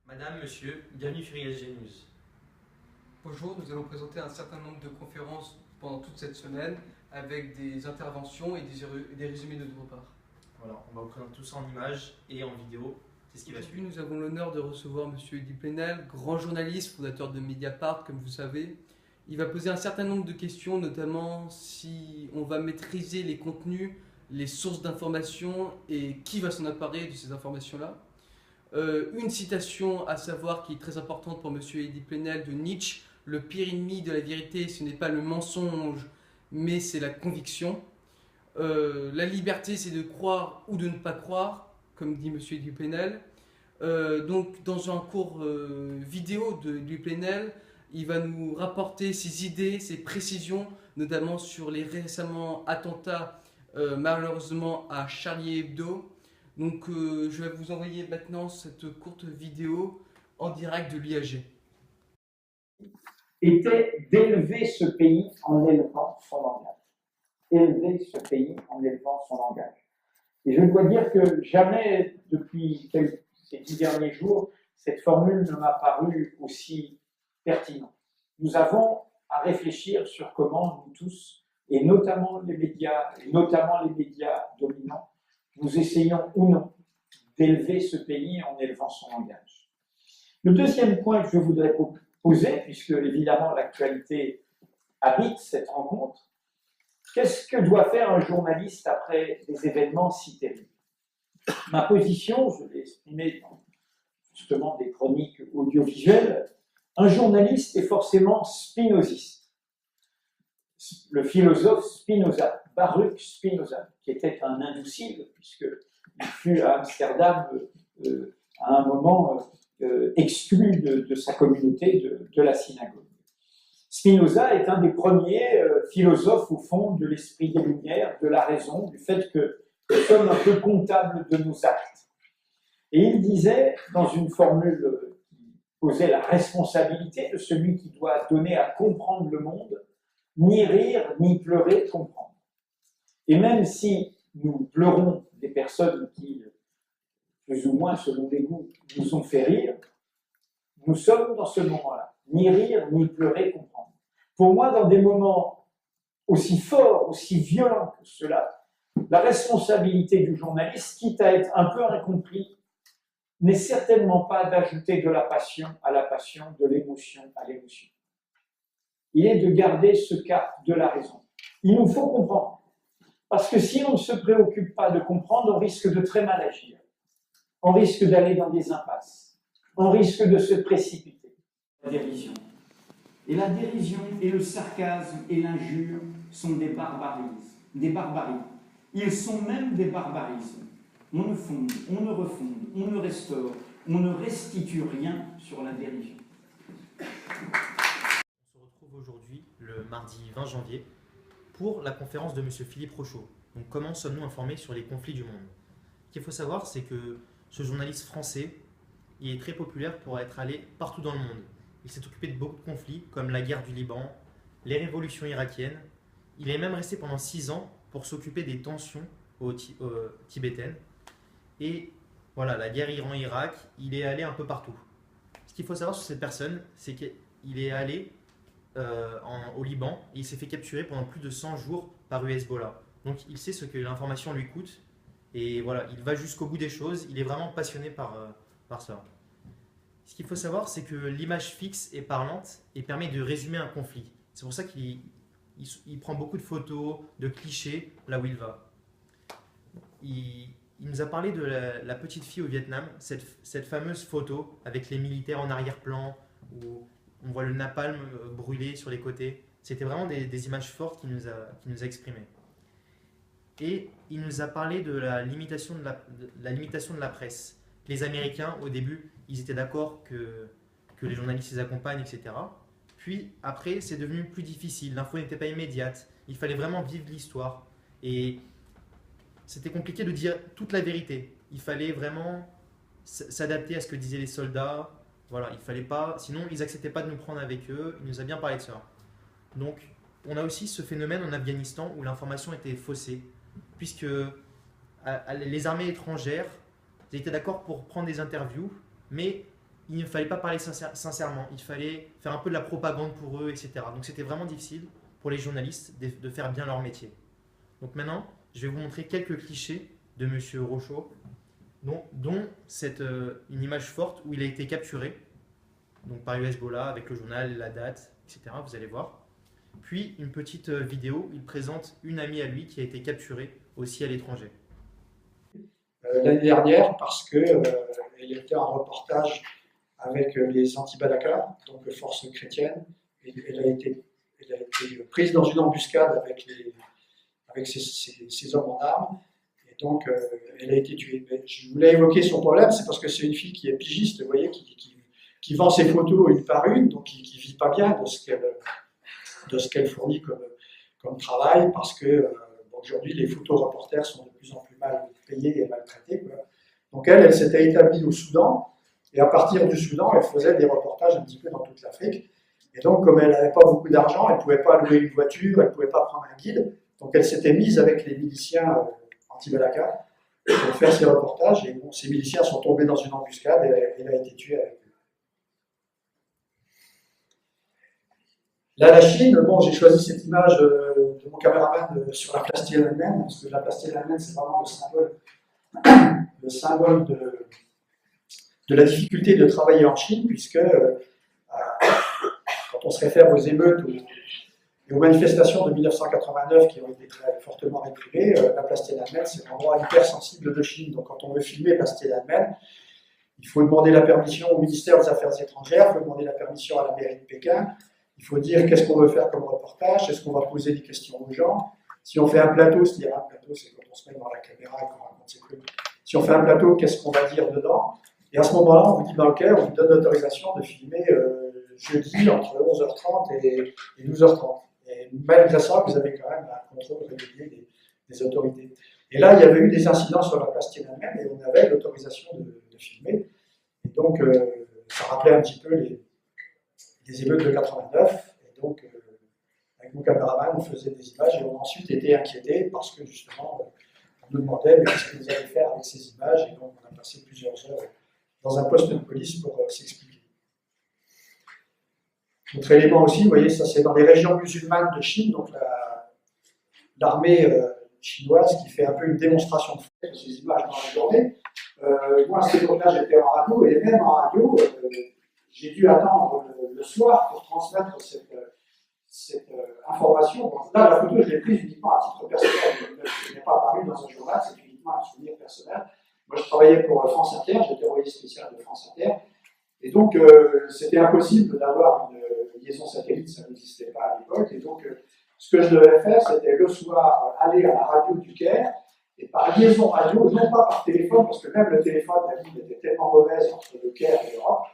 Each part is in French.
Madame, monsieur, bienvenue sur ISG News. Bonjour, nous allons présenter un certain nombre de conférences pendant toute cette semaine avec des interventions et des résumés de notre part. Voilà, on va vous présenter tout ça en images et en vidéo. C'est ce qui va Aujourd'hui, suivre. nous avons l'honneur de recevoir M. Eddy Plenel, grand journaliste, fondateur de Mediapart, comme vous savez. Il va poser un certain nombre de questions, notamment si on va maîtriser les contenus, les sources d'informations et qui va s'en emparer de ces informations-là. Une citation à savoir qui est très importante pour M. Eddy Plenel de Nietzsche: le pire ennemi de la vérité, ce n'est pas le mensonge, mais c'est la conviction. La liberté, c'est de croire ou de ne pas croire, comme dit M. Eddy Plenel. Donc, dans un cours vidéo de Eddy Plenel, il va nous rapporter ses idées, ses précisions, notamment sur les récemment attentats, malheureusement, à Charlie Hebdo. Donc je vais vous envoyer maintenant cette courte vidéo en direct de l'IAG. Était d'élever ce pays en élevant son langage. Élever ce pays en élevant son langage. Et je dois dire que jamais, depuis ces 10 derniers jours, cette formule ne m'a paru aussi pertinente. Nous avons à réfléchir sur comment nous tous, et notamment les médias dominants, nous essayons ou non d'élever ce pays en élevant son langage. Le deuxième point que je voudrais poser, puisque évidemment l'actualité habite cette rencontre, qu'est-ce que doit faire un journaliste après des événements si terribles? Ma position, je l'ai exprimée dans justement des chroniques audiovisuelles, un journaliste est forcément spinoziste. Le philosophe Spinoza, Baruch Spinoza, qui était un indoucile, puisqu'il fut à Amsterdam à un moment exclu de sa communauté, de la synagogue. Spinoza est un des premiers philosophes, au fond, de l'esprit des Lumières, de la raison, du fait que nous sommes un peu comptables de nos actes. Et il disait, dans une formule qui posait la responsabilité de celui qui doit donner à comprendre le monde, ni rire, ni pleurer, comprendre. Et même si nous pleurons des personnes qui, plus ou moins selon les goûts, nous ont fait rire, nous sommes dans ce moment-là. Ni rire, ni pleurer, comprendre. Pour moi, dans des moments aussi forts, aussi violents que cela, la responsabilité du journaliste, quitte à être un peu incompris, n'est certainement pas d'ajouter de la passion à la passion, de l'émotion à l'émotion. Il est de garder ce cap de la raison. Il nous faut comprendre. Parce que si on ne se préoccupe pas de comprendre, on risque de très mal agir. On risque d'aller dans des impasses. On risque de se précipiter. La dérision. Et la dérision et le sarcasme et l'injure sont des barbaries. Ils sont même des barbarismes. On ne fonde, on ne refonde, on ne restaure, on ne restitue rien sur la dérision. Aujourd'hui, le mardi 20 janvier, pour la conférence de M. Philippe Rochaud. Donc, comment sommes-nous informés sur les conflits du monde? Ce qu'il faut savoir, c'est que ce journaliste français, il est très populaire pour être allé partout dans le monde. Il s'est occupé de beaucoup de conflits, comme la guerre du Liban, les révolutions irakiennes. Il est même resté pendant 6 ans pour s'occuper des tensions tibétaines. Et voilà, la guerre Iran-Irak, il est allé un peu partout. Ce qu'il faut savoir sur cette personne, c'est qu'il est allé au Liban et il s'est fait capturer pendant plus de 100 jours par Hezbollah. Donc il sait ce que l'information lui coûte et voilà, il va jusqu'au bout des choses, il est vraiment passionné par ça. Ce qu'il faut savoir, c'est que l'image fixe est parlante et permet de résumer un conflit. C'est pour ça qu'il prend beaucoup de photos, de clichés là où il va. Il nous a parlé de la petite fille au Vietnam, cette fameuse photo avec les militaires en arrière-plan où on voit le napalm brûler sur les côtés. C'était vraiment des images fortes qu'il nous a exprimées. Et il nous a parlé de la limitation de la presse. Les Américains, au début, ils étaient d'accord que les journalistes les accompagnent, etc. Puis après, c'est devenu plus difficile. L'info n'était pas immédiate. Il fallait vraiment vivre l'histoire. Et c'était compliqué de dire toute la vérité. Il fallait vraiment s'adapter à ce que disaient les soldats. Voilà, il fallait pas, sinon ils acceptaient pas de nous prendre avec eux. Il nous a bien parlé de ça. Donc, on a aussi ce phénomène en Afghanistan où l'information était faussée, puisque les armées étrangères étaient d'accord pour prendre des interviews, mais il ne fallait pas parler sincèrement. Il fallait faire un peu de la propagande pour eux, etc. Donc, c'était vraiment difficile pour les journalistes de faire bien leur métier. Donc maintenant, je vais vous montrer quelques clichés de Monsieur Rochaud, dont une image forte où il a été capturé donc par Hezbollah avec le journal, la date, etc. Vous allez voir. Puis une petite vidéo, il présente une amie à lui qui a été capturée aussi à l'étranger. L'année dernière, parce qu'elle était en reportage avec les anti-Balaka, donc forces chrétiennes, et elle a été prise dans une embuscade avec ses hommes en armes, et donc elle a été tuée. Mais je voulais évoquer son problème, c'est parce que c'est une fille qui est pigiste, vous voyez, qui vend ses photos une par une, donc qui ne vit pas bien de ce qu'elle fournit comme travail, parce que aujourd'hui les photoreporters sont de plus en plus mal payés et maltraités. Donc elle s'était établie au Soudan, et à partir du Soudan, elle faisait des reportages un petit peu dans toute l'Afrique. Et donc, comme elle n'avait pas beaucoup d'argent, elle ne pouvait pas louer une voiture, elle ne pouvait pas prendre un guide, donc elle s'était mise avec les miliciens anti-Balaka pour faire ses reportages, et bon, ces miliciens sont tombés dans une embuscade, et elle a été tuée avec eux. Là, la Chine, bon, j'ai choisi cette image de mon caméraman sur la place Tiananmen, parce que la place Tiananmen, c'est vraiment le symbole de la difficulté de travailler en Chine, puisque quand on se réfère aux émeutes et aux manifestations de 1989 qui ont été très fortement réprimées, la place Tiananmen, c'est un endroit hyper sensible de Chine. Donc quand on veut filmer place Tiananmen, il faut demander la permission au ministère des Affaires étrangères, il faut demander la permission à la mairie de Pékin, il faut dire qu'est-ce qu'on veut faire comme reportage, est-ce qu'on va poser des questions aux gens. Si on fait un plateau, c'est-à-dire un plateau, c'est quand on se met devant la caméra et qu'on raconte ses trucs. Si on fait un plateau, qu'est-ce qu'on va dire dedans? Et à ce moment-là, on vous dit, ok, on vous donne l'autorisation de filmer jeudi entre 11h30 et 12h30. Et malgré ça, vous avez quand même un contrôle régulier des autorités. Et là, il y avait eu des incidents sur la place Tiananmen et on avait l'autorisation de filmer. Et donc, ça rappelait un petit peu les émeutes de 89. Et donc, avec mon caméraman, on faisait des images et on a ensuite été inquiétés parce que justement, on nous demandait mais qu'est-ce que vous allez faire avec ces images. Et donc, on a passé plusieurs heures dans un poste de police pour s'expliquer. Autre élément aussi, vous voyez, ça c'est dans les régions musulmanes de Chine, donc l'armée chinoise qui fait un peu une démonstration de fait de ces images dans la journée. Moi, à cette époque-là, j'étais en radio, et même en radio, j'ai dû attendre le soir pour transmettre cette information. Donc, là, la photo, je l'ai prise uniquement à titre personnel, elle n'est pas apparue dans un journal, c'est uniquement un souvenir personnel. Moi, je travaillais pour France Inter, j'étais envoyé spécial de France Inter, et donc c'était impossible d'avoir une liaison satellite, ça n'existait pas à l'époque, et donc ce que je devais faire, c'était le soir aller à la radio du Caire, et par liaison radio, non pas par téléphone, parce que même le téléphone, la ligne était tellement mauvaise entre le Caire et l'Europe,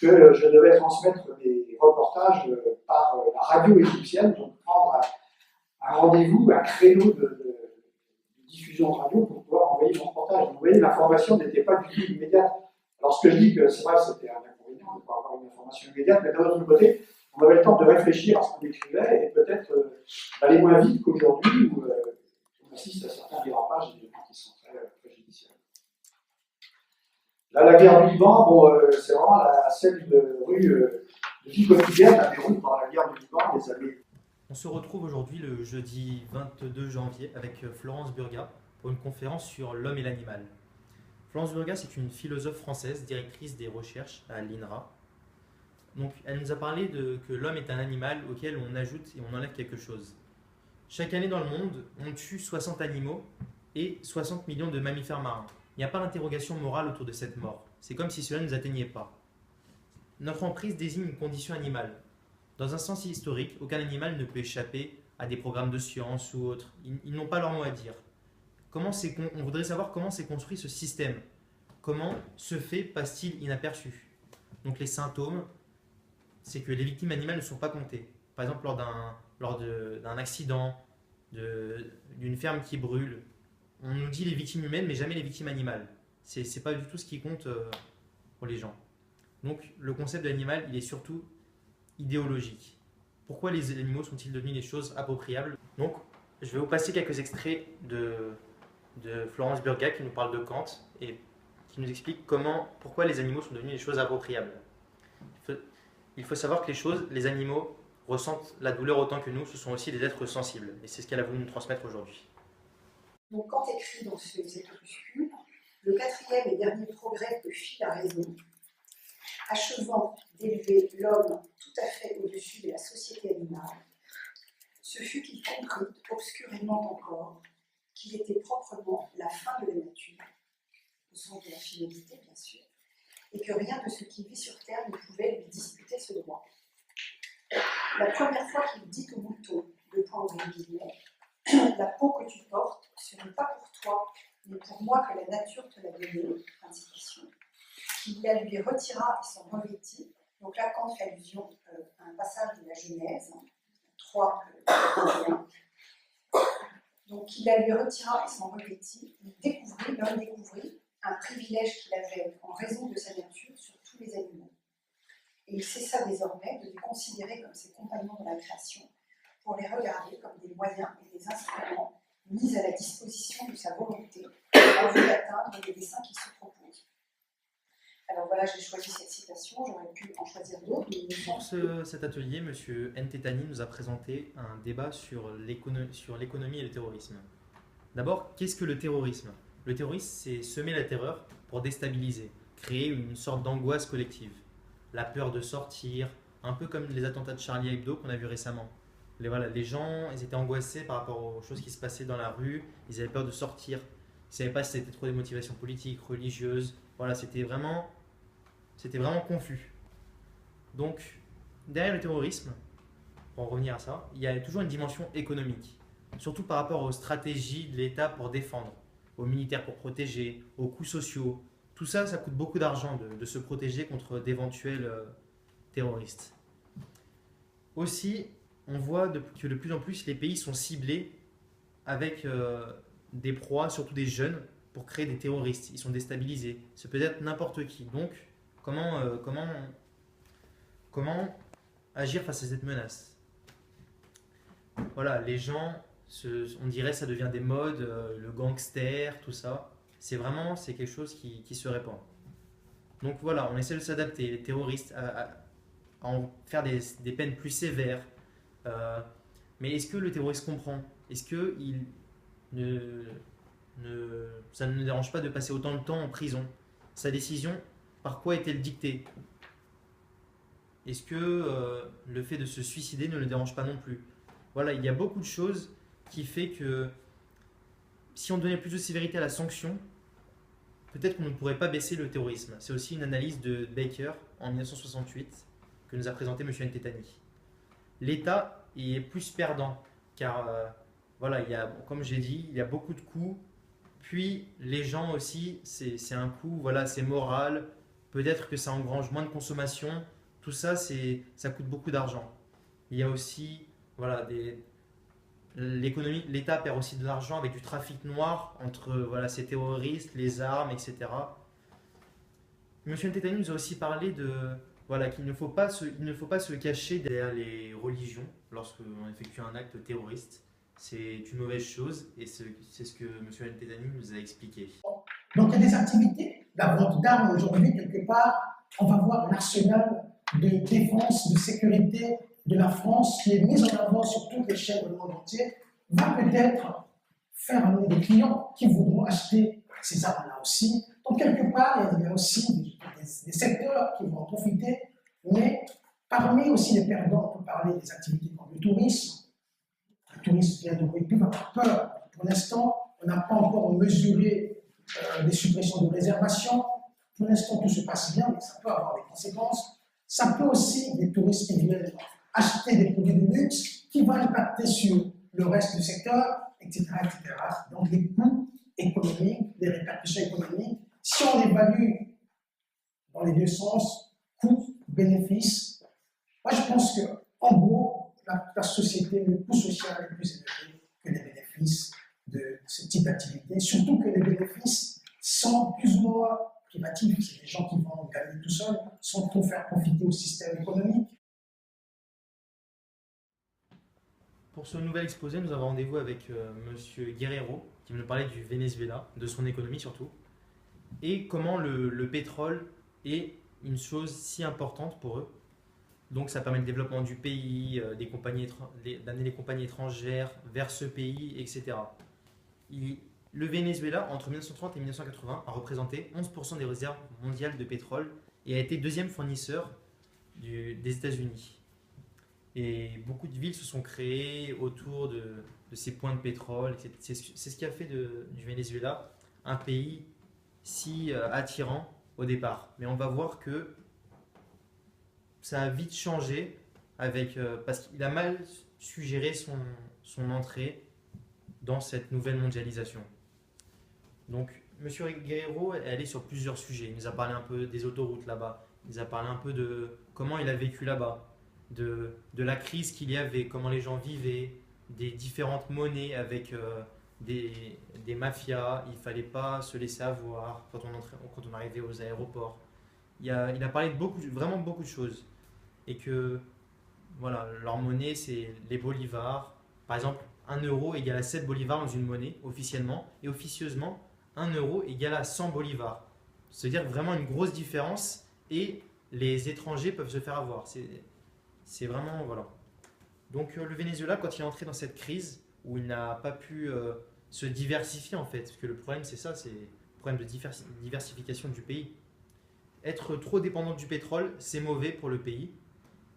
que je devais transmettre des reportages par la radio égyptienne, donc prendre un rendez-vous, un créneau de diffusion de radio pour pouvoir envoyer mon reportage. Vous voyez, l'information n'était pas du tout immédiate. Alors ce que je dis, que c'est vrai que c'était un inconvénient de ne pas avoir une information immédiate, mais d'un autre côté, on avait le temps de réfléchir à ce qu'on écrivait et peut-être d'aller moins vite qu'aujourd'hui où on assiste à certains dérapages qui sont très préjudiciables. Là, la guerre du Liban, bon, c'est vraiment celle de rue de vie quotidienne à Beyrouth pendant la guerre du Liban des années. On se retrouve aujourd'hui le jeudi 22 janvier avec Florence Burga pour une conférence sur l'homme et l'animal. Florence Burga, c'est une philosophe française, directrice des recherches à l'INRA. Donc, elle nous a parlé que l'homme est un animal auquel on ajoute et on enlève quelque chose. Chaque année dans le monde, on tue 60 animaux et 60 millions de mammifères marins. Il n'y a pas d'interrogation morale autour de cette mort. C'est comme si cela ne nous atteignait pas. Notre emprise désigne une condition animale. Dans un sens historique, aucun animal ne peut échapper à des programmes de science ou autres. Ils n'ont pas leur mot à dire. On voudrait savoir comment s'est construit ce système. Comment ce fait passe-t-il inaperçu? Donc les symptômes, c'est que les victimes animales ne sont pas comptées. Par exemple, lors d'un accident, d'une ferme qui brûle, on nous dit les victimes humaines, mais jamais les victimes animales. C'est pas du tout ce qui compte pour les gens. Donc le concept de l'animal, il est surtout idéologique. Pourquoi les animaux sont-ils devenus des choses appropriables? Donc je vais vous passer quelques extraits de Florence Burga qui nous parle de Kant et qui nous explique pourquoi les animaux sont devenus des choses appropriables. Il faut savoir que les animaux ressentent la douleur autant que nous, ce sont aussi des êtres sensibles. Et c'est ce qu'elle a voulu nous transmettre aujourd'hui. Donc Kant écrit dans cet opuscule, le quatrième et dernier progrès que fit la raison, achevant d'élever l'homme tout à fait au-dessus de la société animale, ce fut qu'il comprit, obscurément encore, qu'il était proprement la fin de la nature, au sens de la finalité bien sûr, et que rien de ce qui vit sur terre ne pouvait lui disputer ce droit. La première fois qu'il dit au mouton, de point ouvrir guillemets, la peau que tu portes, ce n'est pas pour toi, mais pour moi que la nature te l'a donnée, indication, qu'il la lui retira et s'en revêtit. Donc là, Kant fait allusion à un passage de la Genèse, 3, 21. Donc il la lui retira et s'en revêtit, l'homme découvrit un privilège qu'il avait en raison de sa nature sur tous les animaux. Et il cessa désormais de les considérer comme ses compagnons de la création, pour les regarder comme des moyens et des instruments mis à la disposition de sa volonté en vue d'atteindre les desseins qu'il se propose. Alors voilà, j'ai choisi cette citation, j'aurais pu en choisir d'autres. Pour cet atelier, M. Ntetani nous a présenté un débat sur l'économie et le terrorisme. D'abord, qu'est-ce que le terrorisme? Le terrorisme, c'est semer la terreur pour déstabiliser, créer une sorte d'angoisse collective. La peur de sortir, un peu comme les attentats de Charlie Hebdo qu'on a vu récemment. Les gens, ils étaient angoissés par rapport aux choses qui se passaient dans la rue, ils avaient peur de sortir, ils ne savaient pas si c'était trop des motivations politiques, religieuses, voilà, c'était vraiment confus. Donc, derrière le terrorisme, pour en revenir à ça, il y a toujours une dimension économique, surtout par rapport aux stratégies de l'État pour défendre, aux militaires pour protéger, aux coûts sociaux. Tout ça, ça coûte beaucoup d'argent de se protéger contre d'éventuels terroristes. Aussi, on voit que de plus en plus les pays sont ciblés avec des proies, surtout des jeunes, pour créer des terroristes. Ils sont déstabilisés. Ça peut être n'importe qui. Donc, comment agir face à cette menace? Voilà, les gens, on dirait ça devient des modes, le gangster, tout ça. C'est quelque chose qui se répand. Donc voilà, on essaie de s'adapter, les terroristes, à en faire des peines plus sévères. Mais est-ce que le terroriste comprend? Est-ce que ça ne le dérange pas de passer autant de temps en prison? Sa décision, par quoi est-elle dictée? Est-ce que le fait de se suicider ne le dérange pas non plus? Voilà, il y a beaucoup de choses qui fait que si on donnait plus de sévérité à la sanction, peut-être qu'on ne pourrait pas baisser le terrorisme. C'est aussi une analyse de Baker en 1968 que nous a présenté M. Ntetani. L'État est plus perdant car comme j'ai dit, il y a beaucoup de coûts. Puis les gens aussi, c'est un coût, voilà, c'est moral. Peut-être que ça engrange moins de consommation. Tout ça, ça coûte beaucoup d'argent. Il y a aussi, voilà, l'économie, l'État perd aussi de l'argent avec du trafic noir entre ces terroristes, les armes, etc. M. Ntetani nous a aussi parlé qu'il ne faut pas se cacher derrière les religions lorsqu'on effectue un acte terroriste. C'est une mauvaise chose et c'est ce que M. Ntetani nous a expliqué. Donc il y a des activités, la vente d'armes aujourd'hui, quelque part, on va voir l'arsenal de défense, de sécurité de la France qui est mise en avant sur toutes les chaînes du monde entier, va peut-être faire amener des clients qui voudront acheter ces armes-là aussi. Donc quelque part, il y a aussi des secteurs qui vont en profiter, mais parmi aussi les perdants, on peut parler des activités comme le tourisme. Le tourisme vient de bruit, va avoir peur. Pour l'instant, on n'a pas encore mesuré les suppressions de réservations. Pour l'instant, tout se passe bien, mais ça peut avoir des conséquences. Ça peut aussi, les touristes qui viennent acheter des produits de luxe qui vont impacter sur le reste du secteur, etc., etc. Donc les coûts économiques, les répercussions économiques, si on évalue dans les deux sens, coûts, bénéfices, moi je pense qu'en gros, la société, le coût social est plus élevé que les bénéfices de ce type d'activité, surtout que les bénéfices sont plus ou moins privatif, c'est des gens qui vont gagner tout seuls, sans trop faire profiter au système économique. Pour ce nouvel exposé, nous avons rendez-vous avec Monsieur Guerrero, qui va nous parler du Venezuela, de son économie surtout, et comment le pétrole est une chose si importante pour eux. Donc ça permet le développement du pays, d'amener les compagnies étrangères vers ce pays, etc. Le Venezuela, entre 1930 et 1980, a représenté 11% des réserves mondiales de pétrole et a été deuxième fournisseur des États-Unis. Et beaucoup de villes se sont créées autour de ces points de pétrole. C'est ce qui a fait du Venezuela un pays si attirant au départ. Mais on va voir que ça a vite changé parce qu'il a mal su gérer son entrée dans cette nouvelle mondialisation. Donc, M. Guerrero est allé sur plusieurs sujets. Il nous a parlé un peu des autoroutes là-bas. Il nous a parlé un peu de comment il a vécu là-bas, de la crise qu'il y avait, comment les gens vivaient, des différentes monnaies avec des mafias. Il ne fallait pas se laisser avoir quand on arrivait aux aéroports. Il a parlé de vraiment beaucoup de choses. Et que voilà, leur monnaie, c'est les bolivars. Par exemple, 1 euro égale à 7 bolivars dans une monnaie, officiellement. Et officieusement, 1 euro égale à 100 bolivars. C'est-à-dire vraiment une grosse différence. Et les étrangers peuvent se faire avoir. C'est vraiment, voilà. Donc le Venezuela, quand il est entré dans cette crise, où il n'a pas pu se diversifier en fait, parce que le problème c'est ça, c'est le problème de diversification du pays. Être trop dépendant du pétrole, c'est mauvais pour le pays.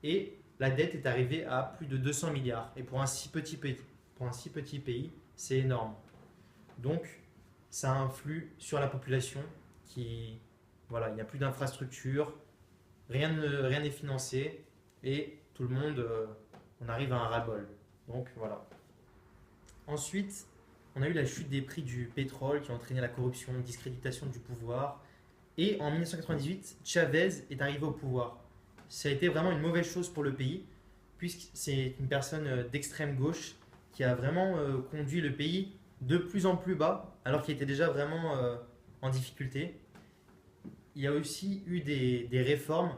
Et la dette est arrivée à plus de 200 milliards. Et pour un si petit pays, c'est énorme. Donc, ça influe sur la population voilà, il n'y a plus d'infrastructures, rien n'est financé et tout le monde, on arrive à un ras-le-bol. Donc, voilà. Ensuite, on a eu la chute des prix du pétrole qui a entraîné la corruption, discréditation du pouvoir. Et en 1998, Chavez est arrivé au pouvoir. Ça a été vraiment une mauvaise chose pour le pays, puisque c'est une personne d'extrême gauche qui a vraiment conduit le pays de plus en plus bas, alors qu'il était déjà vraiment en difficulté. Il y a aussi eu des réformes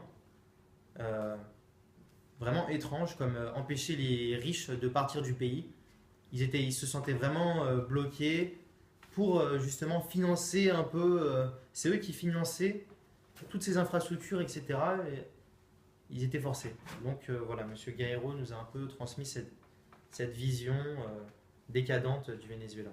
vraiment étranges, comme empêcher les riches de partir du pays. Ils se sentaient vraiment bloqués pour justement financer un peu. C'est eux qui finançaient toutes ces infrastructures, etc. Et ils étaient forcés. Donc voilà, M. Guerrero nous a un peu transmis cette vision décadente du Venezuela.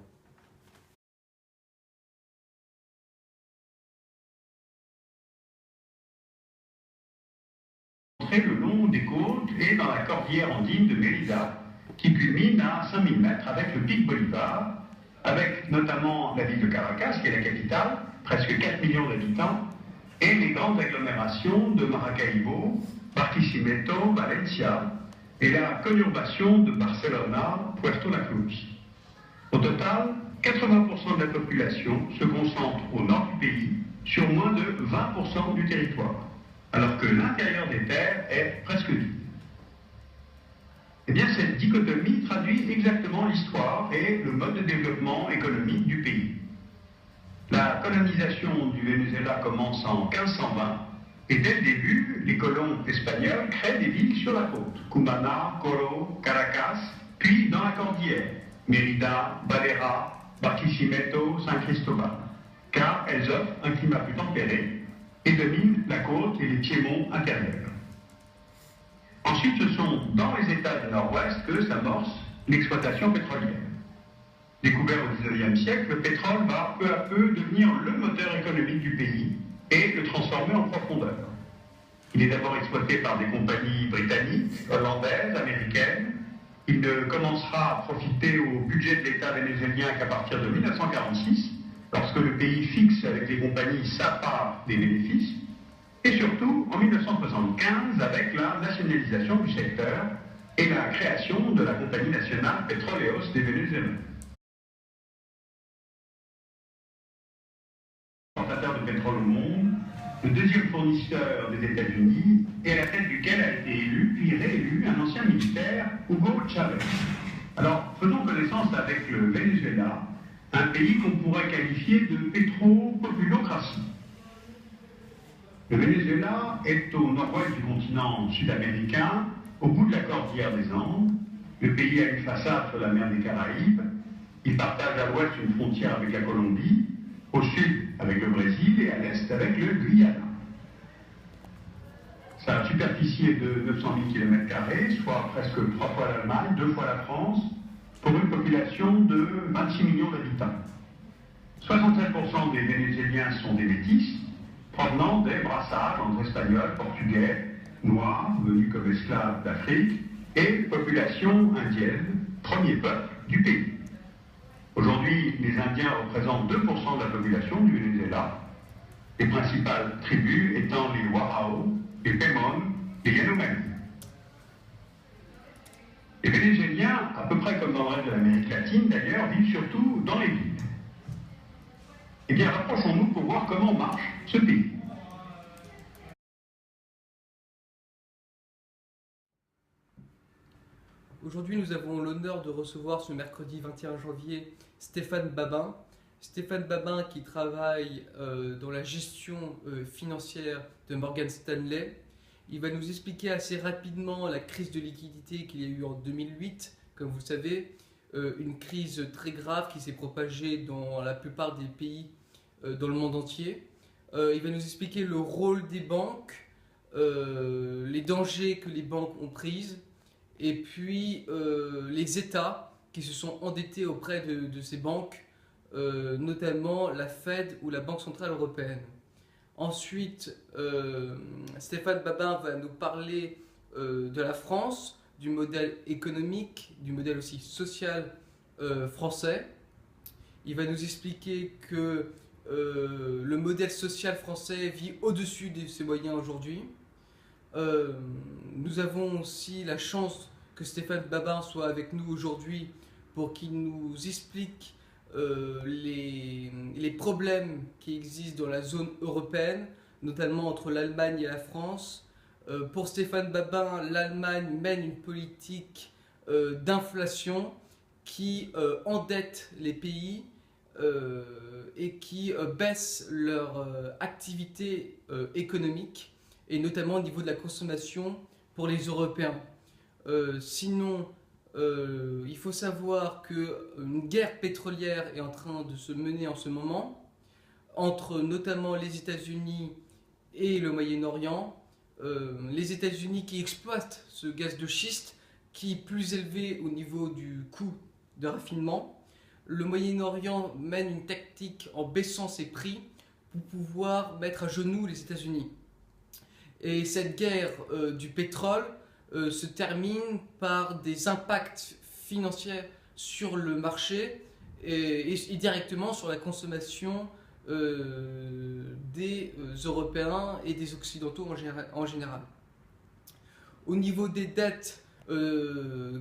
Le long des côtes et dans la cordillère andine de Mérida, qui culmine à 5000 mètres avec le pic Bolivar, avec notamment la ville de Caracas, qui est la capitale, presque 4 millions d'habitants, et les grandes agglomérations de Maracaibo, Barquisimeto, Valencia, et la conurbation de Barcelona, Puerto La Cruz. Au total, 80% de la population se concentre au nord du pays, sur moins de 20% du territoire, alors que l'intérieur des terres est presque vide. Eh bien, cette dichotomie traduit exactement l'histoire et le mode de développement économique du pays. La colonisation du Venezuela commence en 1520, et dès le début, les colons espagnols créent des villes sur la côte, Cumaná, Coro, Caracas, puis dans la cordillère, Mérida, Valera, Barquisimeto, San Cristobal, car elles offrent un climat plus tempéré et dominent la côte et les piémonts intérieurs. Ensuite, ce sont dans les États du Nord-Ouest que s'amorce l'exploitation pétrolière. Découvert au XIXe siècle, le pétrole va peu à peu devenir le moteur économique du pays et le transformer en profondeur. Il est d'abord exploité par des compagnies britanniques, hollandaises, américaines. Il ne commencera à profiter au budget de l'État vénézuélien qu'à partir de 1946, lorsque le pays fixe avec les compagnies sa part des bénéfices, et surtout en 1975 avec la nationalisation du secteur et la création de la compagnie nationale Petróleos des Vénézuéliens. Importateur de pétrole au monde, le deuxième fournisseur des États-Unis, et à la tête duquel a été élu puis réélu un ancien militaire, Hugo Chavez. Alors, faisons connaissance avec le Venezuela, un pays qu'on pourrait qualifier de pétro-populocratie. Le Venezuela est au nord-ouest du continent sud-américain, au bout de la cordillère des Andes. Le pays a une façade sur la mer des Caraïbes. Il partage à l'ouest une frontière avec la Colombie, au sud avec le Brésil et à l'est avec le Guyana. Sa superficie est de 900 000 km², soit presque 3 fois l'Allemagne, 2 fois la France, pour une population de 26 millions d'habitants. 67% des Vénézuéliens sont des métis, provenant des brassages entre Espagnols, Portugais, Noirs, venus comme esclaves d'Afrique, et population indienne, premier peuple du pays. Aujourd'hui, les Indiens représentent 2% de la population du Venezuela, les principales tribus étant les Warao, les Pemon et les Yanomami. Les Vénézuéliens, à peu près comme dans le reste de l'Amérique latine d'ailleurs, vivent surtout dans les villes. Eh bien, rapprochons-nous pour voir comment marche ce pays. Aujourd'hui, nous avons l'honneur de recevoir ce mercredi 21 janvier Stéphane Babin. Stéphane Babin qui travaille dans la gestion financière de Morgan Stanley. Il va nous expliquer assez rapidement la crise de liquidité qu'il y a eu en 2008, comme vous le savez, une crise très grave qui s'est propagée dans la plupart des pays dans le monde entier. Il va nous expliquer le rôle des banques, les dangers que les banques ont pris, et puis les États qui se sont endettés auprès de ces banques, notamment la Fed ou la Banque Centrale Européenne. Ensuite, Stéphane Babin va nous parler de la France, du modèle économique, du modèle aussi social français. Il va nous expliquer que le modèle social français vit au-dessus de ses moyens aujourd'hui. Nous avons aussi la chance que Stéphane Babin soit avec nous aujourd'hui pour qu'il nous explique les problèmes qui existent dans la zone européenne, notamment entre l'Allemagne et la France. Pour Stéphane Babin, l'Allemagne mène une politique d'inflation qui endette les pays et qui baisse leur activité économique, et notamment au niveau de la consommation pour les Européens. Sinon, il faut savoir qu'une guerre pétrolière est en train de se mener en ce moment entre notamment les États-Unis et le Moyen-Orient. Les États-Unis qui exploitent ce gaz de schiste qui est plus élevé au niveau du coût de raffinement. Le Moyen-Orient mène une tactique en baissant ses prix pour pouvoir mettre à genoux les États-Unis. Et cette guerre du pétrole se termine par des impacts financiers sur le marché et directement sur la consommation des Européens et des Occidentaux en général. Au niveau des dettes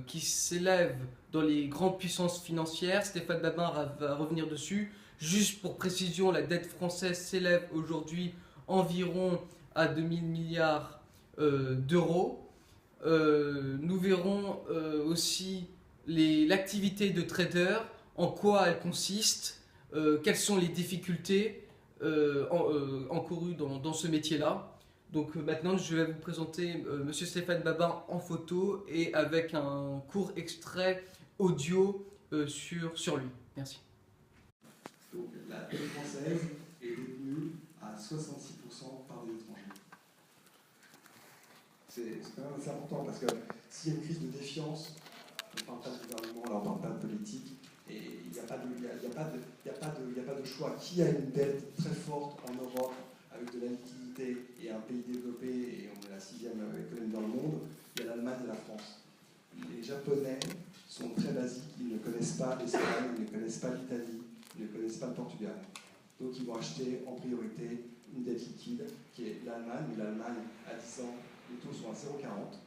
qui s'élèvent dans les grandes puissances financières, Stéphane Babin va revenir dessus. Juste pour précision, la dette française s'élève aujourd'hui environ à 2000 milliards d'euros. Nous verrons aussi l'activité de trader, en quoi elle consiste, quelles sont les difficultés encourues dans ce métier-là. Donc maintenant, je vais vous présenter Monsieur Stéphane Babin en photo et avec un court extrait audio sur lui. Merci. Donc la dette française est détenue à 66% par des étrangers. C'est quand même assez important parce que s'il y a une crise de défiance, on ne parle pas de gouvernement, là on ne parle pas de politique, et il n'y a pas de choix. Qui a une dette très forte en Europe avec de la liquidité et un pays développé, et on est la 6e économie dans le monde, il y a l'Allemagne et la France. Les Japonais sont très basiques, ils ne connaissent pas l'Espagne, ils ne connaissent pas l'Italie, ils ne connaissent pas le Portugal. Donc ils vont acheter en priorité une dette liquide qui est l'Allemagne, mais l'Allemagne à 10 ans, les taux sont à 0,40.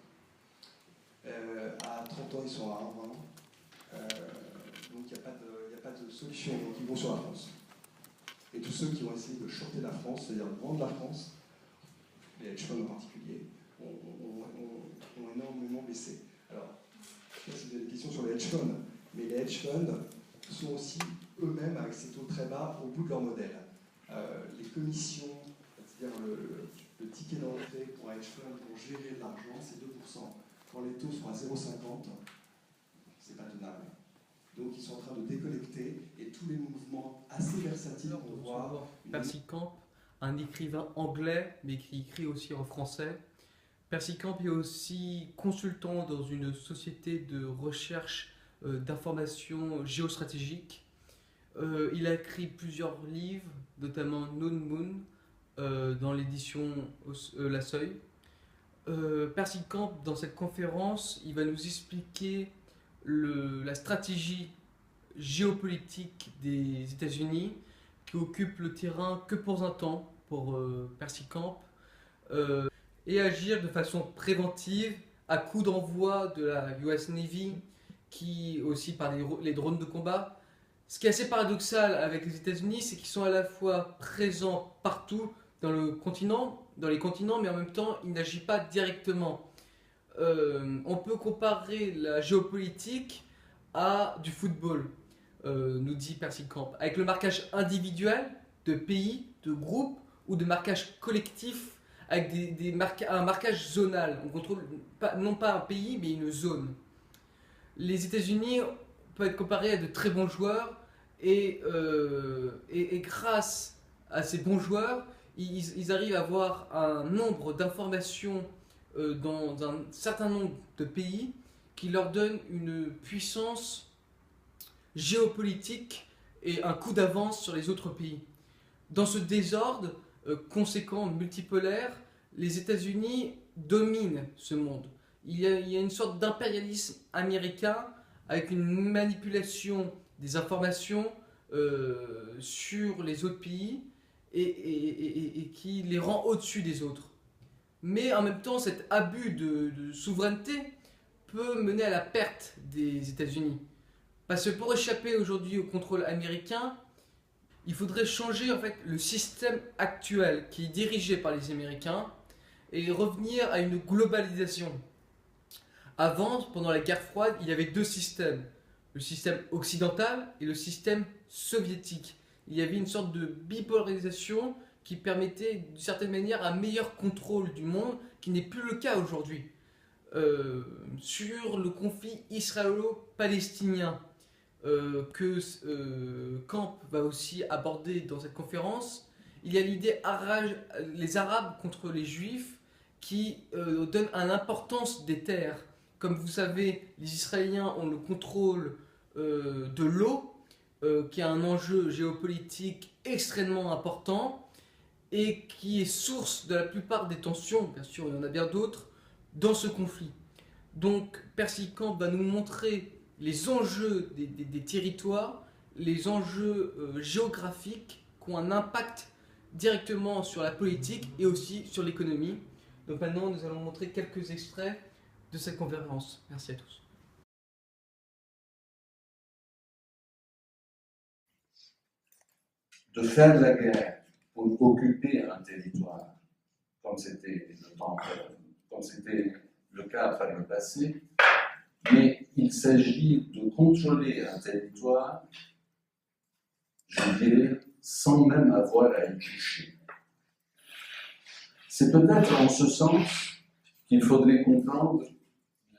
À 30 ans, ils sont à 1,20. Donc il n'y a pas de solution, donc ils vont sur la France. Et tous ceux qui ont essayé de shorter la France, c'est-à-dire de vendre la France, les hedge funds en particulier, ont énormément baissé. Alors, je ne sais pas si vous avez des questions sur les hedge funds, mais les hedge funds sont aussi eux-mêmes, avec ces taux très bas, au bout de leur modèle. Les commissions, c'est-à-dire le le ticket d'entrée pour hedge fund, pour gérer de l'argent, c'est 2%. Quand les taux sont à 0,50, c'est pas tenable. Donc ils sont en train de déconnecter et tous les mouvements assez versatiles qu'on voit. Percy Camp, un écrivain anglais, mais qui écrit aussi en français. Percy Camp est aussi consultant dans une société de recherche d'informations géostratégiques. Il a écrit plusieurs livres, notamment Noon Moon, dans l'édition La Seuil. Percy Camp, dans cette conférence, il va nous expliquer la stratégie géopolitique des États-Unis qui occupe le terrain que pour un temps, pour Percy Camp, et agir de façon préventive à coup d'envoi de la US Navy, qui aussi par les drones de combat. Ce qui est assez paradoxal avec les États-Unis, c'est qu'ils sont à la fois présents partout dans les continents, mais en même temps, ils n'agissent pas directement. On peut comparer la géopolitique à du football, nous dit Percy Camp, avec le marquage individuel de pays, de groupes, ou de marquage collectif avec un marquage zonal. On contrôle non pas un pays, mais une zone. Les États-Unis peuvent être comparés à de très bons joueurs, et grâce à ces bons joueurs, ils arrivent à avoir un nombre d'informations dans un certain nombre de pays qui leur donne une puissance géopolitique et un coup d'avance sur les autres pays. Dans ce désordre conséquent, multipolaire, les États-Unis dominent ce monde. Il y a une sorte d'impérialisme américain avec une manipulation des informations sur les autres pays et qui les rend au-dessus des autres. Mais en même temps, cet abus de souveraineté peut mener à la perte des États-Unis. Parce que pour échapper aujourd'hui au contrôle américain, il faudrait changer en fait le système actuel qui est dirigé par les Américains et revenir à une globalisation. Avant, pendant la guerre froide, il y avait deux systèmes. Le système occidental et le système soviétique. Il y avait une sorte de bipolarisation qui permettait d'une certaine manière un meilleur contrôle du monde, qui n'est plus le cas aujourd'hui. Sur le conflit israélo-palestinien, que Camp va aussi aborder dans cette conférence, il y a l'idée les Arabes contre les Juifs qui donne une importance des terres. Comme vous savez, les Israéliens ont le contrôle de l'eau, qui est un enjeu géopolitique extrêmement important et qui est source de la plupart des tensions, bien sûr il y en a bien d'autres, dans ce conflit. Donc Percy Camp va nous montrer les enjeux des territoires, les enjeux géographiques qui ont un impact directement sur la politique et aussi sur l'économie. Donc maintenant nous allons montrer quelques extraits de cette conférence. Merci à tous. De faire la guerre pour occuper un territoire, comme c'était le cas par le passé, mais il s'agit de contrôler un territoire, je dirais, sans même avoir à y toucher. C'est peut-être en ce sens qu'il faudrait comprendre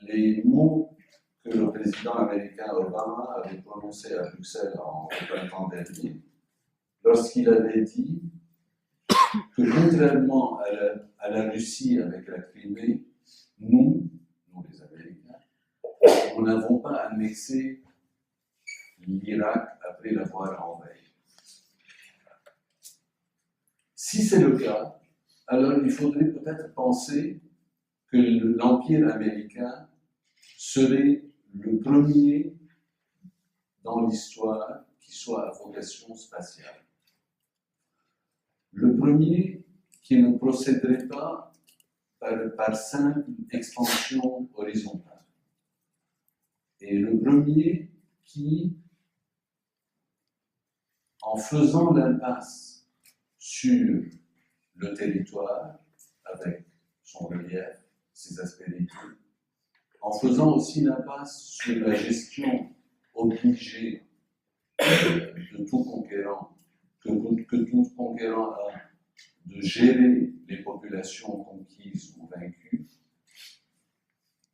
les mots que le président américain Obama avait prononcés à Bruxelles en printemps dernier, lorsqu'il avait dit que contrairement à la Russie avec la Crimée, nous les Américains, nous n'avons pas annexé l'Irak après l'avoir envahi. Si c'est le cas, alors il faudrait peut-être penser que l'Empire américain serait le premier dans l'histoire qui soit à vocation spatiale. Le premier qui ne procéderait pas par simple expansion horizontale. Et le premier qui, en faisant l'impasse sur le territoire, avec son relief, ses aspérités, en faisant aussi l'impasse sur la gestion obligée de tout conquérant, que tout conquérant a de gérer les populations conquises ou vaincues,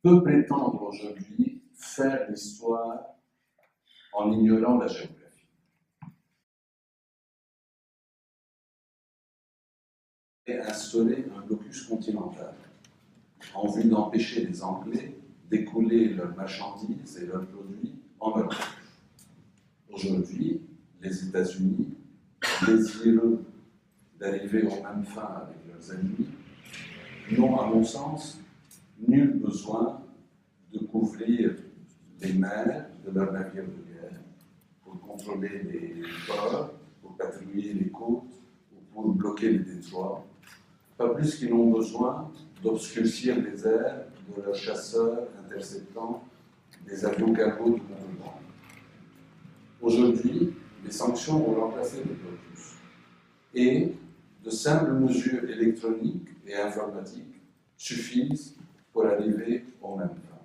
peut prétendre aujourd'hui faire l'histoire en ignorant la géographie. Et instaurer un blocus continental en vue d'empêcher les Anglais d'écouler leurs marchandises et leurs produits en Europe. Aujourd'hui, les États-Unis, désireux d'arriver aux mêmes fins avec leurs ennemis, n'ont, à mon sens, nul besoin de couvrir les mers de leurs navires de guerre pour contrôler les ports, pour patrouiller les côtes ou pour bloquer les détroits, pas plus qu'ils n'ont besoin d'obscurcir les airs de leurs chasseurs interceptant des avions cargo de contrebande. Aujourd'hui, les sanctions ont remplacé le blocus et de simples mesures électroniques et informatiques suffisent pour arriver aux mêmes fins.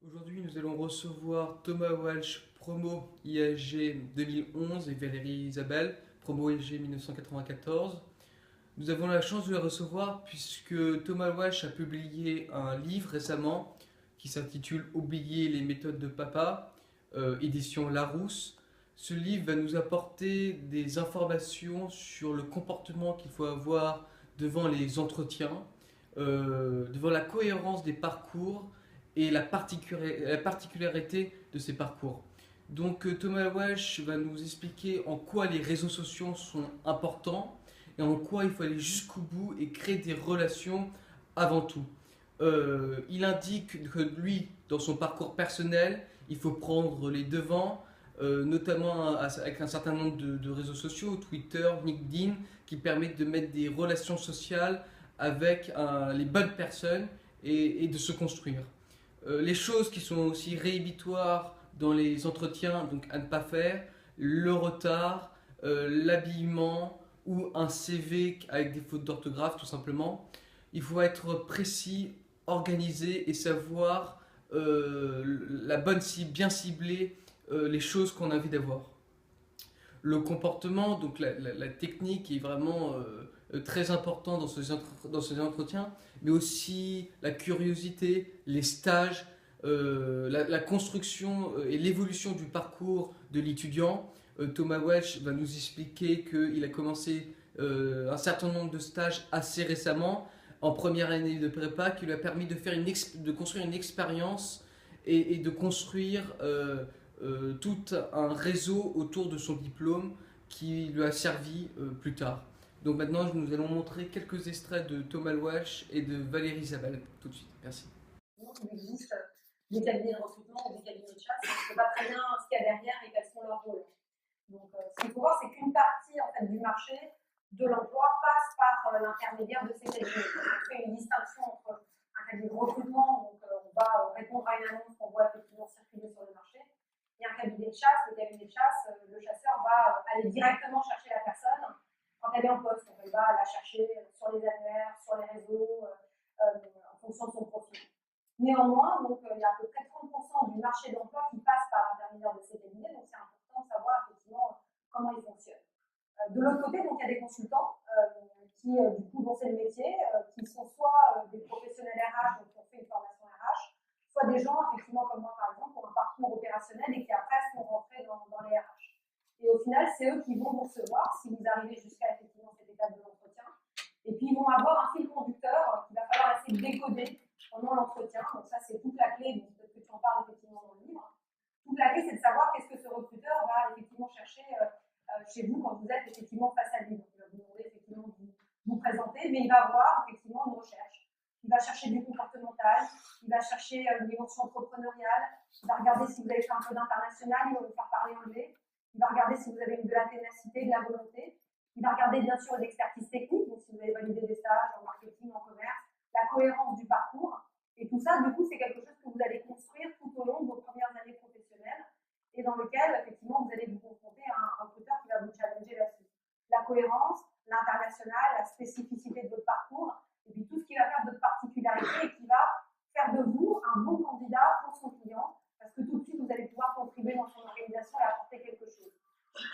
Aujourd'hui, nous allons recevoir Thomas Walsh, promo IAG 2011, et Valérie Isabelle, promo IAG 1994. Nous avons la chance de les recevoir puisque Thomas Walsh a publié un livre récemment qui s'intitule « Oublier les méthodes de papa », édition Larousse. Ce livre va nous apporter des informations sur le comportement qu'il faut avoir devant les entretiens, devant la cohérence des parcours et la particularité de ces parcours. Donc Thomas Walsh va nous expliquer en quoi les réseaux sociaux sont importants et en quoi il faut aller jusqu'au bout et créer des relations avant tout. Il indique que lui, dans son parcours personnel, il faut prendre les devants, notamment avec un certain nombre de réseaux sociaux, Twitter, LinkedIn, qui permettent de mettre des relations sociales avec les bonnes personnes et de se construire. Les choses qui sont aussi réhibitoires dans les entretiens, donc à ne pas faire, le retard, l'habillement ou un CV avec des fautes d'orthographe tout simplement. Il faut être précis, organisé et savoir bien cibler les choses qu'on a envie d'avoir. Le comportement, donc la technique est vraiment très important dans ces entretiens, mais aussi la curiosité, les stages, la construction et l'évolution du parcours de l'étudiant. Thomas Walsh va nous expliquer qu'il a commencé un certain nombre de stages assez récemment, en première année de prépa, qui lui a permis de construire une expérience et de construire tout un réseau autour de son diplôme qui lui a servi plus tard. Donc maintenant, nous allons montrer quelques extraits de Thomas Walsh et de Valérie Isabelle tout de suite. Merci. Il existe des cabinets de recrutement ou des cabinets de chasse, on ne sait pas très bien ce qu'il y a derrière et quels sont leurs rôles. Donc ce qu'il faut voir, c'est qu'une partie en fait, du marché de l'emploi passe par l'intermédiaire de ces cabinets. On fait une distinction entre un cabinet de recrutement, donc on va répondre à une annonce qu'on voit effectivement circuler sur le marché, et un cabinet de chasse. Le cabinet de chasse, le chasseur va aller directement chercher la personne quand elle est en poste. Donc elle va la chercher sur les annuaires, sur les réseaux, en fonction de son profil. Néanmoins, donc, il y a à peu près 30% du marché d'emploi qui passe par l'intermédiaire de ces cabinets, donc c'est important de savoir effectivement comment ils fonctionnent. De l'autre côté, donc, il y a des consultants qui, du coup, dont c'est le métier, qui sont soit des professionnels RH, donc qui ont fait une formation RH, soit des gens, effectivement, comme moi par exemple, qui ont un parcours opérationnel et qui après sont rentrés dans les RH. Et au final, c'est eux qui vont vous recevoir si vous arrivez jusqu'à effectivement cette étape de l'entretien. Et puis, ils vont avoir un fil conducteur qu'il va falloir essayer de décoder pendant l'entretien. Donc ça, c'est toute la clé, donc peut-être que tu en parles effectivement dans le livre. Toute la clé, c'est de savoir qu'est-ce que ce recruteur va effectivement chercher chez vous quand vous êtes effectivement face à lui. Donc, il va vous demander effectivement de vous présenter, mais il va avoir effectivement une recherche. Il va chercher du comportemental, il va chercher une dimension entrepreneuriale, il va regarder si vous avez fait un peu d'international, il va vous faire parler anglais, il va regarder si vous avez de la ténacité, de la volonté, il va regarder bien sûr l'expertise technique, donc si vous avez validé des stages en marketing, en commerce, la cohérence du parcours. Et tout ça, du coup, c'est quelque chose que vous allez construire tout au long de vos premières années professionnelles et dans lequel, effectivement, vous allez vous confronter à un recruteur qui va vous challenger là-dessus. La cohérence, l'international, la spécificité de votre parcours, et puis tout ce qui va faire de votre particularité et qui va faire de vous un bon candidat pour son client, parce que tout de suite, vous allez pouvoir contribuer dans son organisation et apporter quelque chose.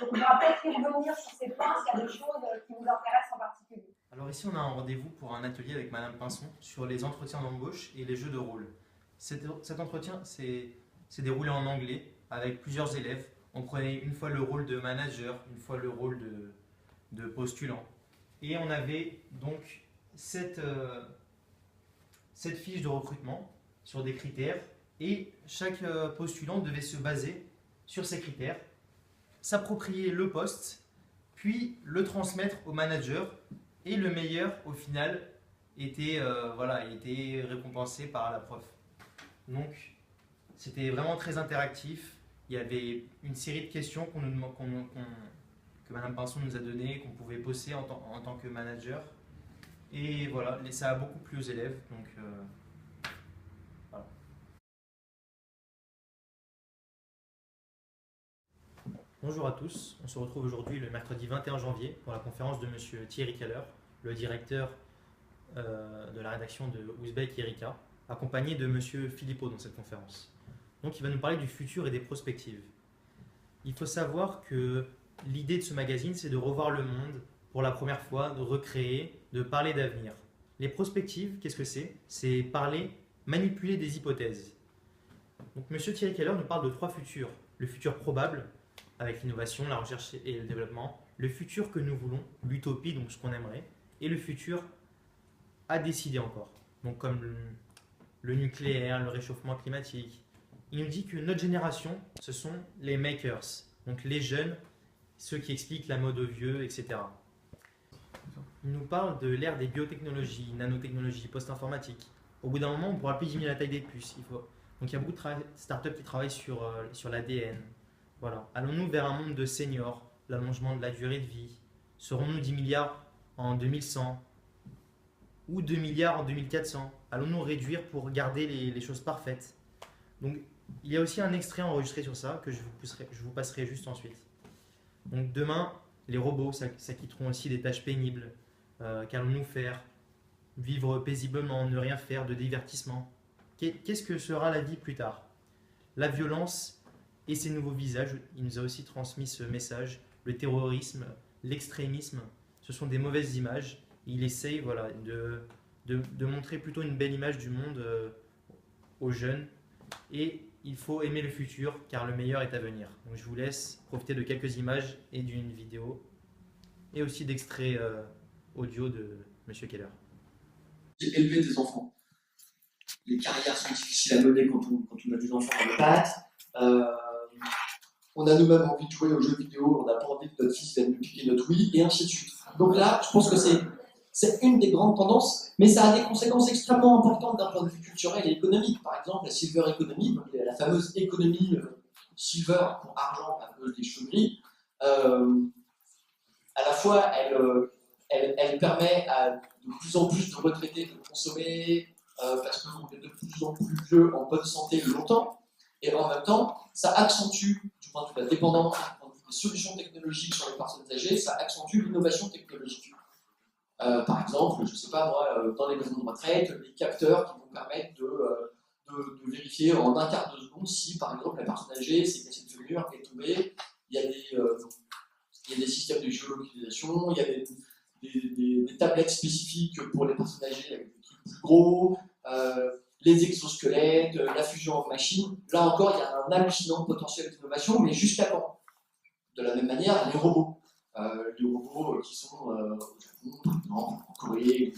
Donc faudra peut-être y revenir sur ces points s'il y a des choses qui vous intéressent en particulier. Alors ici, on a un rendez-vous pour un atelier avec Madame Pinson sur les entretiens d'embauche et les jeux de rôle. Cet entretien s'est déroulé en anglais avec plusieurs élèves. On prenait une fois le rôle de manager, une fois le rôle de postulant. Et on avait donc cette fiche de recrutement sur des critères et chaque postulant devait se baser sur ces critères, s'approprier le poste, puis le transmettre au manager et le meilleur au final était récompensé par la prof. Donc c'était vraiment très interactif. Il y avait une série de questions que Madame Pinson nous a données, qu'on pouvait poser en tant que manager. Et voilà, ça a beaucoup plu aux élèves. Donc, voilà. Bonjour à tous, on se retrouve aujourd'hui le mercredi 21 janvier pour la conférence de Monsieur Thierry Keller, le directeur de la rédaction de Ouzbek Erika, accompagné de Monsieur Philippot dans cette conférence. Donc il va nous parler du futur et des prospectives. Il faut savoir que l'idée de ce magazine, c'est de revoir le monde pour la première fois, de recréer, de parler d'avenir. Les prospectives, qu'est-ce que c'est? C'est parler, manipuler des hypothèses. Donc Monsieur Thierry Keller nous parle de 3 futurs. Le futur probable, avec l'innovation, la recherche et le développement. Le futur que nous voulons, l'utopie, donc ce qu'on aimerait. Et le futur à décider encore. Donc comme le nucléaire, le réchauffement climatique. Il nous dit que notre génération, ce sont les makers, donc les jeunes, ceux qui expliquent la mode aux vieux, etc. Il nous parle de l'ère des biotechnologies, nanotechnologies, post-informatique. Au bout d'un moment, on ne pourra plus diminuer la taille des puces. Donc il y a beaucoup de startups qui travaillent sur l'ADN. Voilà. Allons-nous vers un monde de seniors, l'allongement de la durée de vie? Serons-nous 10 milliards en 2100 ou 2 milliards en 2400? Allons-nous réduire pour garder les choses parfaites? Donc, il y a aussi un extrait enregistré sur ça que je vous passerai juste ensuite. Donc demain, les robots s'acquitteront aussi des tâches pénibles. Qu'allons-nous faire? Vivre paisiblement, ne rien faire, de divertissement. Qu'est-ce que sera la vie plus tard? La violence et ses nouveaux visages, il nous a aussi transmis ce message. Le terrorisme, l'extrémisme, ce sont des mauvaises images. Il essaye de montrer plutôt une belle image du monde aux jeunes. Et il faut aimer le futur car le meilleur est à venir. Donc je vous laisse profiter de quelques images et d'une vidéo et aussi d'extraits audio de Monsieur Keller. J'ai élevé des enfants. Les carrières sont difficiles à mener quand on a des enfants dans les pattes. On a nous-mêmes envie de jouer aux jeux vidéo, on n'a pas envie que notre fils vienne nous piquer notre Wii, et ainsi de suite. Donc là, je pense que c'est une des grandes tendances, mais ça a des conséquences extrêmement importantes d'un point de vue culturel et économique. Par exemple, la silver economy, donc la fameuse économie silver pour argent à cause des cheveux gris, à la fois elle permet à de plus en plus de retraités de consommer parce qu'on est de plus en plus vieux en bonne santé longtemps, et en même temps, ça accentue, du point de vue de la dépendance, du point de vue des solutions technologiques sur les personnes âgées, ça accentue l'innovation technologique. Par exemple, je ne sais pas moi, dans les maisons de retraite, les capteurs qui vont permettre de vérifier en un quart de seconde si, par exemple, la personne âgée s'est cassée une figure, est tombée. Il y a des systèmes de géolocalisation, il y a des tablettes spécifiques pour les personnes âgées avec des trucs plus gros, les exosquelettes, la fusion en machine. Là encore, il y a un hallucinant potentiel d'innovation, mais jusqu'à quand? De la même manière, les robots. Les robots qui sont au Japon, par exemple, en Corée,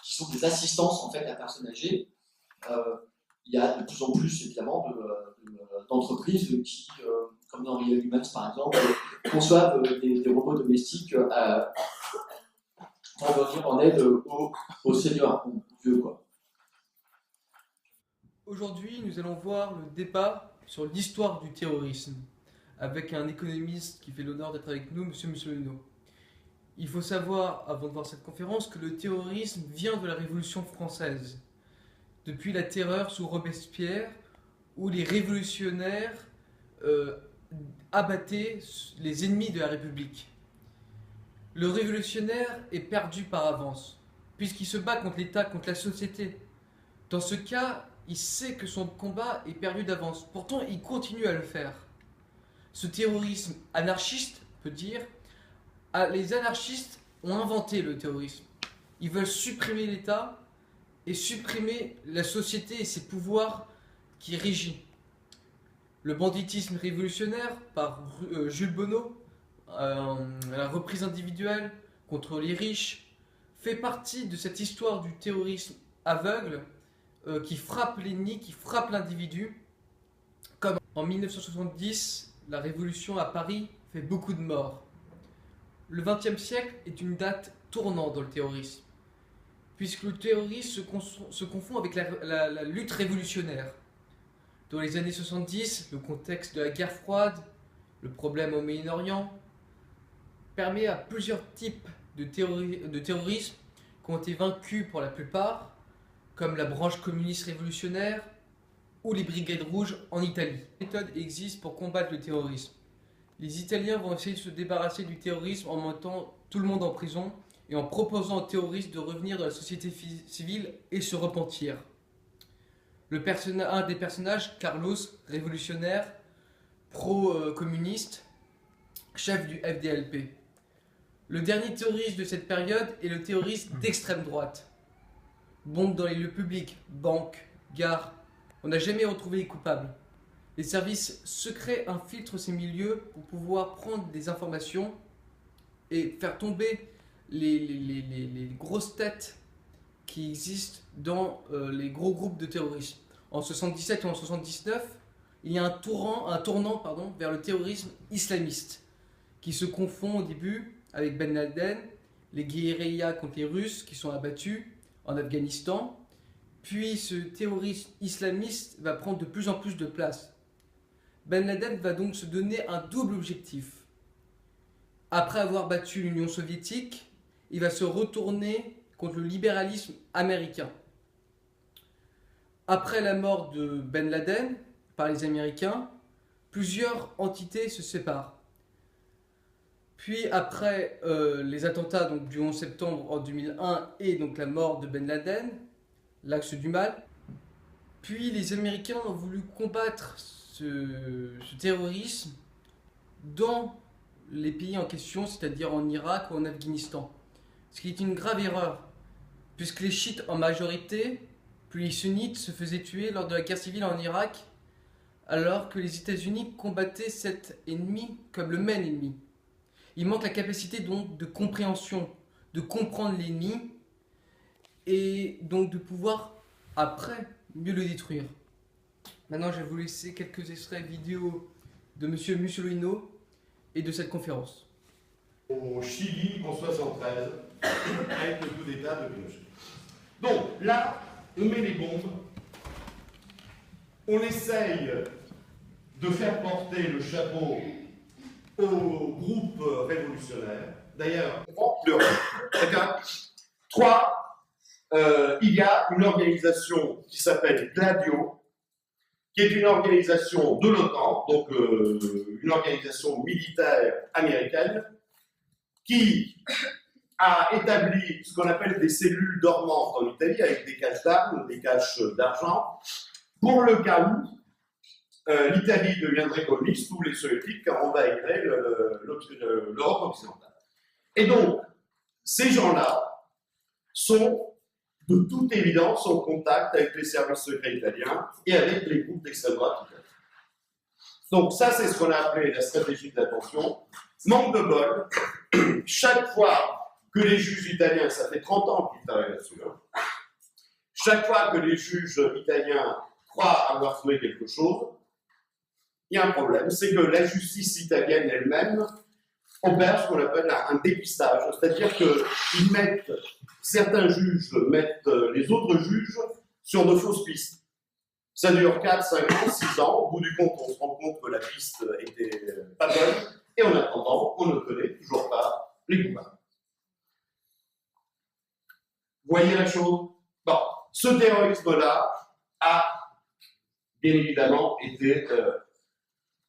qui sont des assistances en fait à personnes âgées. Il y a de plus en plus évidemment d'entreprises qui, comme dans Real Humans par exemple, conçoivent des robots domestiques pour venir en aide aux seniors, aux vieux quoi. Aujourd'hui, nous allons voir le débat sur l'histoire du terrorisme, avec un économiste qui fait l'honneur d'être avec nous, M. Mussolino. Il faut savoir, avant de voir cette conférence, que le terrorisme vient de la Révolution française, depuis la terreur sous Robespierre, où les révolutionnaires abattaient les ennemis de la République. Le révolutionnaire est perdu par avance, puisqu'il se bat contre l'État, contre la société. Dans ce cas, il sait que son combat est perdu d'avance. Pourtant, il continue à le faire. ce terrorisme anarchiste, on peut dire, les anarchistes ont inventé le terrorisme. Ils veulent supprimer l'État et supprimer la société et ses pouvoirs qui régissent. Le banditisme révolutionnaire par Jules Bonneau, la reprise individuelle contre les riches, fait partie de cette histoire du terrorisme aveugle qui frappe l'ennemi, qui frappe l'individu. Comme en 1970, la révolution à Paris fait beaucoup de morts. Le XXe siècle est une date tournante dans le terrorisme, puisque le terrorisme se confond avec la lutte révolutionnaire. Dans les années 70, le contexte de la guerre froide, le problème au Moyen-Orient, permet à plusieurs types de terrorisme qui ont été vaincus pour la plupart, comme la branche communiste révolutionnaire ou les brigades rouges en Italie. Une méthode existe pour combattre le terrorisme. Les Italiens vont essayer de se débarrasser du terrorisme en mettant tout le monde en prison et en proposant aux terroristes de revenir dans la société civile et se repentir. Un des personnages, Carlos, révolutionnaire, pro-communiste, chef du FDLP. Le dernier terroriste de cette période est le terroriste d'extrême droite. Bombe dans les lieux publics, banques, gares. On n'a jamais retrouvé les coupables. Les services secrets infiltrent ces milieux pour pouvoir prendre des informations et faire tomber les grosses têtes qui existent dans les gros groupes de terrorisme. En 77 ou en 79, il y a un tournant vers le terrorisme islamiste qui se confond au début avec Ben Laden, les guérillas contre les Russes qui sont abattus en Afghanistan. Puis ce terrorisme islamiste va prendre de plus en plus de place. Ben Laden va donc se donner un double objectif. Après avoir battu l'Union soviétique, il va se retourner contre le libéralisme américain. Après la mort de Ben Laden par les Américains, plusieurs entités se séparent. Puis après les attentats du 11 septembre en 2001 et donc la mort de Ben Laden, l'axe du mal, puis les Américains ont voulu combattre ce terrorisme dans les pays en question, c'est-à-dire en Irak ou en Afghanistan. Ce qui est une grave erreur, puisque les chiites en majorité, puis les sunnites se faisaient tuer lors de la guerre civile en Irak, alors que les États-Unis combattaient cet ennemi comme le même ennemi. Il manque la capacité donc de compréhension, de comprendre l'ennemi, et donc de pouvoir, après, mieux le détruire. Maintenant, je vais vous laisser quelques extraits vidéo de M. Mussolino et de cette conférence. Au Chili en 73, avec le coup d'État de Pinochet. Donc là, on met les bombes, on essaye de faire porter le chapeau au groupe révolutionnaire. D'ailleurs, il y a une organisation qui s'appelle Gladio, qui est une organisation de l'OTAN, donc une organisation militaire américaine, qui a établi ce qu'on appelle des cellules dormantes en Italie, avec des caches d'armes, des caches d'argent, pour le cas où l'Italie deviendrait communiste ou les soviétiques envahiraient l'Europe occidentale. Et donc, ces gens-là sont, de toute évidence, en contact avec les services secrets italiens et avec les groupes d'extrême droite italiens. Donc ça, c'est ce qu'on a appelé la stratégie de l'attention. Manque de bol, chaque fois que les juges italiens, ça fait 30 ans qu'ils travaillent là-dessus, chaque fois que les juges italiens croient avoir trouvé quelque chose, il y a un problème, c'est que la justice italienne elle-même opère ce qu'on appelle un dépistage, c'est-à-dire que certains juges mettent les autres juges sur de fausses pistes. Ça dure 4, 5 ans, 6 ans, au bout du compte, on se rend compte que la piste était pas bonne, et en attendant, on ne connaît toujours pas les coupables. Vous voyez la chose? Bon, ce terrorisme-là a bien évidemment été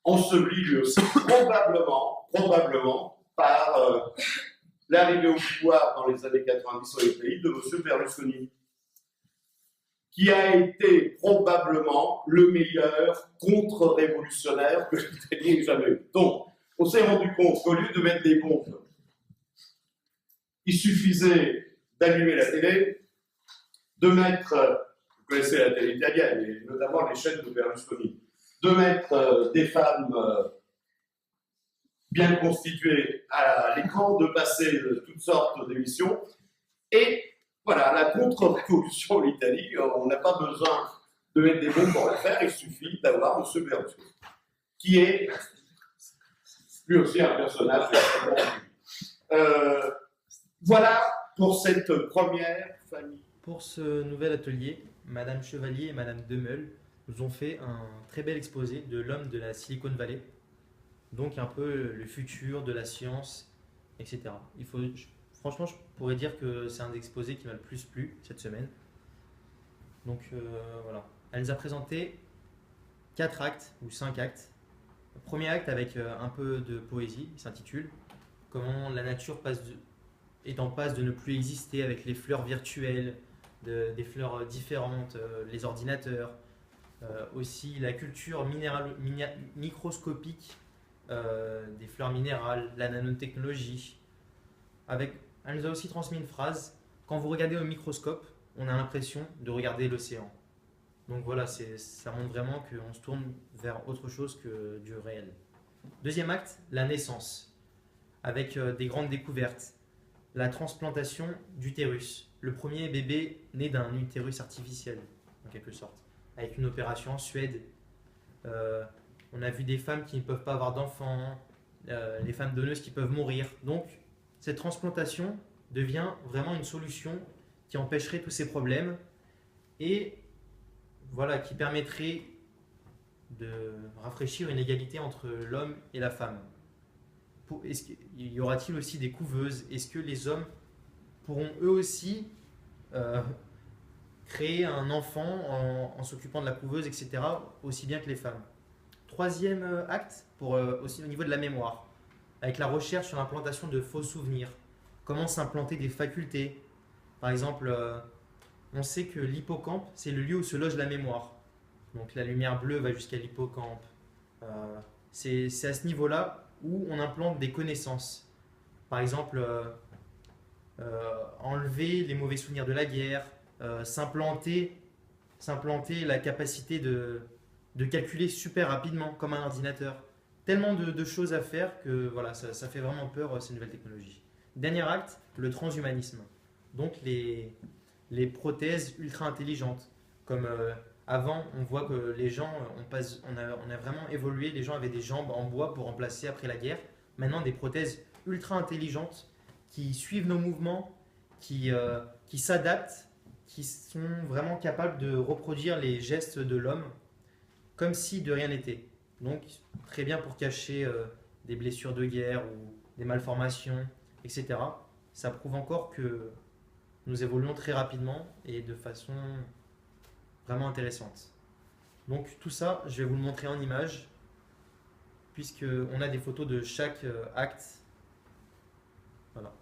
enseveli lui aussi, probablement par l'arrivée au pouvoir dans les années 90 sur les pays de M. Berlusconi. qui a été probablement le meilleur contre-révolutionnaire que l'Italie ait jamais eu. Donc, on s'est rendu compte qu'au lieu de mettre des bombes, il suffisait d'allumer la télé, de mettre, vous connaissez la télé italienne, et notamment les chaînes de Berlusconi, de mettre des femmes bien constituées à l'écran, de passer toutes sortes d'émissions, et voilà, la contre-révolution en Italie, on n'a pas besoin de mettre des bombes pour la faire, il suffit d'avoir M. Berlusconi, qui est lui aussi un personnage. Voilà pour cette première famille. Pour ce nouvel atelier, Madame Chevalier et Madame Demeul nous ont fait un très bel exposé de l'homme de la Silicon Valley, donc un peu le futur de la science, etc. Franchement, je pourrais dire que c'est un des exposés qui m'a le plus plu cette semaine. Donc voilà. Elle nous a présenté 4 actes ou 5 actes. Le premier acte avec un peu de poésie, il s'intitule « Comment la nature est en passe de ne plus exister avec les fleurs virtuelles, des fleurs différentes, les ordinateurs, aussi la culture microscopique des fleurs minérales, la nanotechnologie. Elle nous a aussi transmis une phrase « Quand vous regardez au microscope, on a l'impression de regarder l'océan ». Donc voilà, ça montre vraiment qu'on se tourne vers autre chose que du réel. Deuxième acte, la naissance, avec des grandes découvertes. La transplantation d'utérus. Le premier bébé né d'un utérus artificiel, en quelque sorte, avec une opération en Suède. On a vu des femmes qui ne peuvent pas avoir d'enfants, les femmes donneuses qui peuvent mourir. Donc, cette transplantation devient vraiment une solution qui empêcherait tous ces problèmes et voilà, qui permettrait de rafraîchir une égalité entre l'homme et la femme. Y aura-t-il aussi des couveuses? Est-ce que les hommes pourront eux aussi créer un enfant en s'occupant de la couveuse, etc., aussi bien que les femmes? Troisième acte, aussi au niveau de la mémoire, avec la recherche sur l'implantation de faux souvenirs. Comment s'implanter des facultés? Par exemple, on sait que l'hippocampe, c'est le lieu où se loge la mémoire. Donc la lumière bleue va jusqu'à l'hippocampe. C'est à ce niveau-là où on implante des connaissances. Par exemple, enlever les mauvais souvenirs de la guerre, s'implanter la capacité de calculer super rapidement, comme un ordinateur. Tellement de choses à faire que voilà, ça fait vraiment peur, ces nouvelles technologies. Dernier acte, le transhumanisme. Donc les prothèses ultra intelligentes. Comme avant, on voit que les gens, on a vraiment évolué, les gens avaient des jambes en bois pour remplacer après la guerre. Maintenant, des prothèses ultra intelligentes qui suivent nos mouvements, qui s'adaptent, qui sont vraiment capables de reproduire les gestes de l'homme comme si de rien n'était. Donc, très bien pour cacher des blessures de guerre ou des malformations, etc. Ça prouve encore que nous évoluons très rapidement et de façon vraiment intéressante. Donc tout ça, je vais vous le montrer en images, puisqu'on a des photos de chaque acte. Voilà.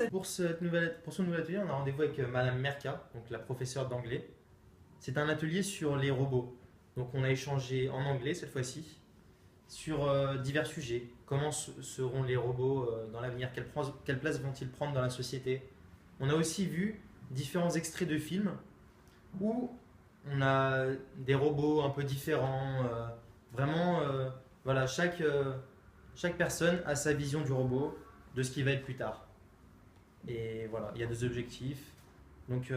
Pour ce nouvel atelier, on a rendez-vous avec Madame Merca, donc la professeure d'anglais. C'est un atelier sur les robots. Donc on a échangé en anglais cette fois-ci sur divers sujets. Comment seront les robots dans l'avenir? Quelle place vont-ils prendre dans la société? On a aussi vu différents extraits de films où on a des robots un peu différents. Voilà, chaque personne a sa vision du robot, de ce qui va être plus tard. Et voilà, il y a des objectifs. Donc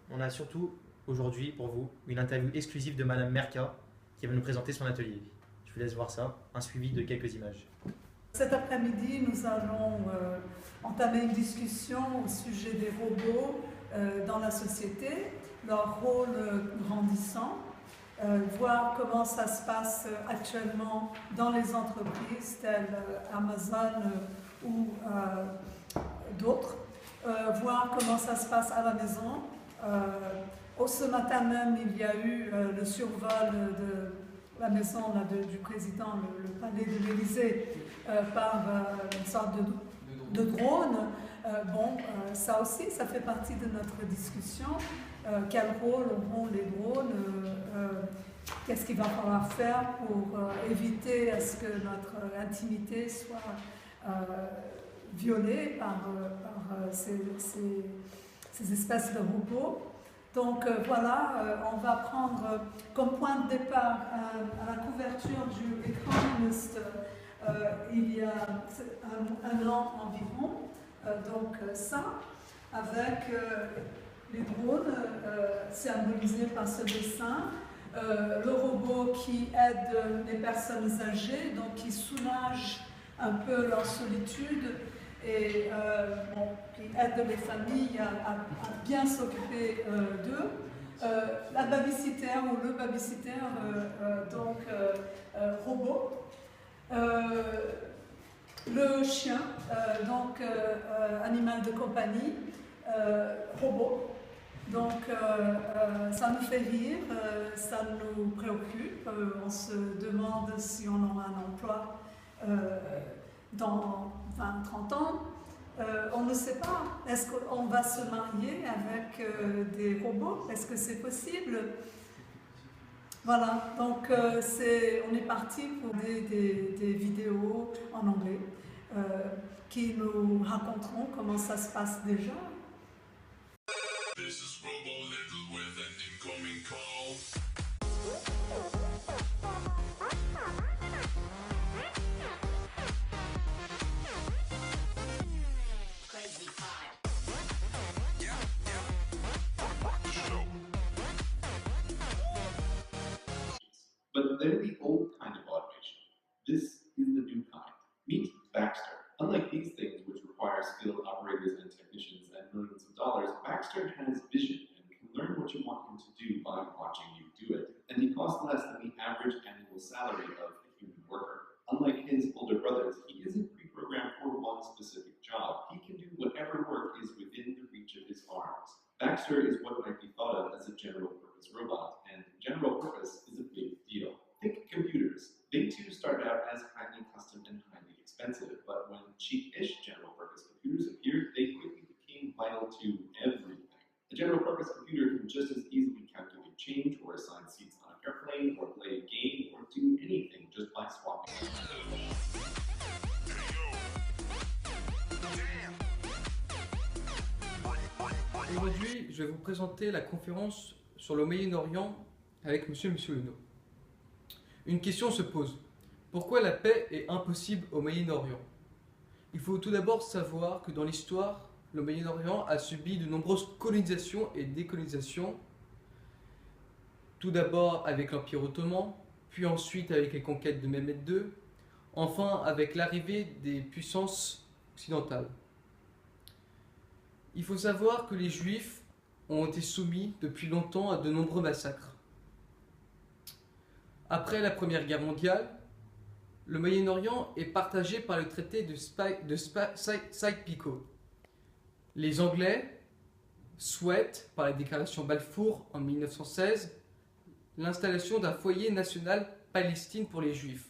on a surtout aujourd'hui pour vous une interview exclusive de Madame Merca qui va nous présenter son atelier. Je vous laisse voir ça, un suivi de quelques images. Cet après-midi, nous allons entamer une discussion au sujet des robots dans la société, leur rôle grandissant, voir comment ça se passe actuellement dans les entreprises telles Amazon ou d'autres, voir comment ça se passe à la maison. Ce matin même, il y a eu le survol de la maison là, du président, le palais de l'Élysée, par une sorte de drone. Ça aussi, ça fait partie de notre discussion. Quel rôle auront les drones? Qu'est-ce qu'il va falloir faire pour éviter à ce que notre intimité soit violée par ces espèces de robots? Donc voilà, on va prendre comme point de départ à la couverture du Economist il y a un an environ, ça, avec les drones symbolisés par ce dessin, le robot qui aide les personnes âgées, donc qui soulage un peu leur solitude et qui aide les familles à bien s'occuper d'eux. La babysitter ou le babysitter, robot. Le chien, animal de compagnie, robot. Donc ça nous fait rire, ça nous préoccupe, on se demande si on aura un emploi dans 20-30 ans. On ne sait pas. Est-ce qu'on va se marier avec des robots? Est-ce que c'est possible? Voilà, donc on est parti pour des vidéos en anglais qui nous raconteront comment ça se passe déjà. This is Robo Little with an incoming call. Crazy Pod. But they're the old kind of automation. This is the new kind. Meet Baxter. Unlike these things, which require skilled operators and technicians and millions of dollars, Baxter has vision and can learn what you want him to do by watching you do it. And he costs less than the average annual salary of a human worker. Unlike his older brothers, he isn't pre-programmed for one specific job. He can do whatever work is within the reach of his arms. Baxter is what might be thought of as a general-purpose robot, and general purpose is a big deal. Think computers. They too started out as highly custom and highly expensive, but when cheap-ish general-purpose computers appeared, they quickly became vital to everything. A general-purpose computer can just as easily calculate change, or assign seats on an airplane, or play a game, or do anything just by swapping. Aujourd'hui, je vais vous présenter la conférence sur le Moyen-Orient avec Monsieur Leno. Une question se pose. Pourquoi la paix est impossible au Moyen-Orient? Il faut tout d'abord savoir que dans l'histoire, le Moyen-Orient a subi de nombreuses colonisations et décolonisations. Tout d'abord avec l'Empire ottoman, puis ensuite avec les conquêtes de Mehmed II, enfin avec l'arrivée des puissances occidentales. Il faut savoir que les Juifs ont été soumis depuis longtemps à de nombreux massacres. Après la Première Guerre mondiale, le Moyen-Orient est partagé par le traité de Sykes-Picot. Les Anglais souhaitent, par la déclaration Balfour en 1916, l'installation d'un foyer national Palestine pour les Juifs.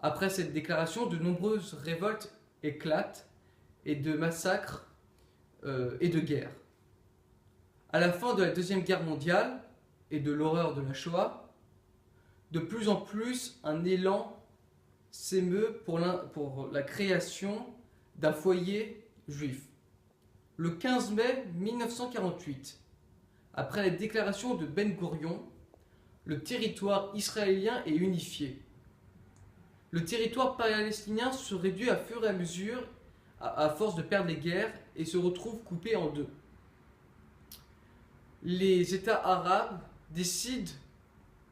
Après cette déclaration, de nombreuses révoltes éclatent et de massacres et de guerres. À la fin de la Deuxième Guerre mondiale et de l'horreur de la Shoah, de plus en plus un élan s'émeut pour la création d'un foyer juif. Le 15 mai 1948, après la déclaration de Ben Gourion, le territoire israélien est unifié. Le territoire palestinien se réduit à fur et à mesure à force de perdre les guerres et se retrouve coupé en deux. Les États arabes décident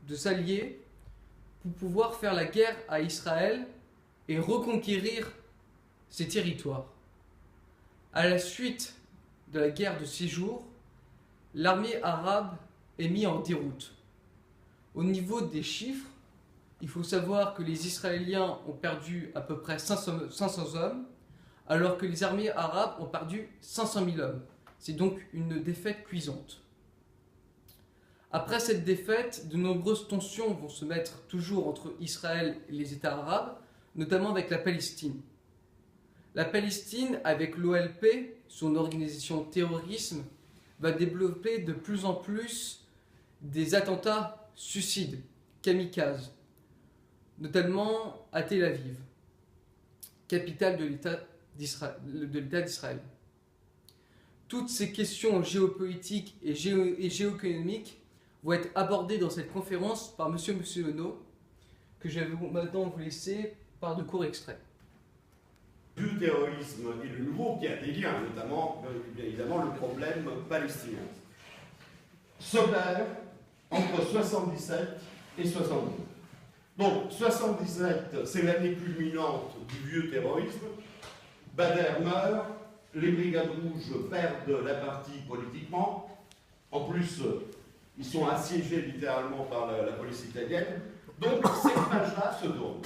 de s'allier pour pouvoir faire la guerre à Israël et reconquérir ces territoires. À la suite de la guerre de 6 jours, l'armée arabe est mise en déroute. Au niveau des chiffres, il faut savoir que les Israéliens ont perdu à peu près 500 hommes, alors que les armées arabes ont perdu 500 000 hommes. C'est donc une défaite cuisante. Après cette défaite, de nombreuses tensions vont se mettre toujours entre Israël et les États arabes, notamment avec la Palestine. La Palestine, avec l'OLP, son organisation terrorisme, va développer de plus en plus des attentats suicides, kamikazes, notamment à Tel Aviv, capitale de l'État d'Israël. Toutes ces questions géopolitiques et géoéconomiques vont être abordées dans cette conférence par M. Mussolino, que je vais maintenant vous laisser par de courts extraits. Du terrorisme et le nouveau, qui a des liens, notamment, bien évidemment, le problème palestinien, s'opère entre 77 et 72. Donc, 77, c'est l'année culminante du vieux terrorisme. Bader meurt, les Brigades Rouges perdent la partie politiquement. En plus, ils sont assiégés littéralement par la police italienne. Donc, cette page-là se tourne.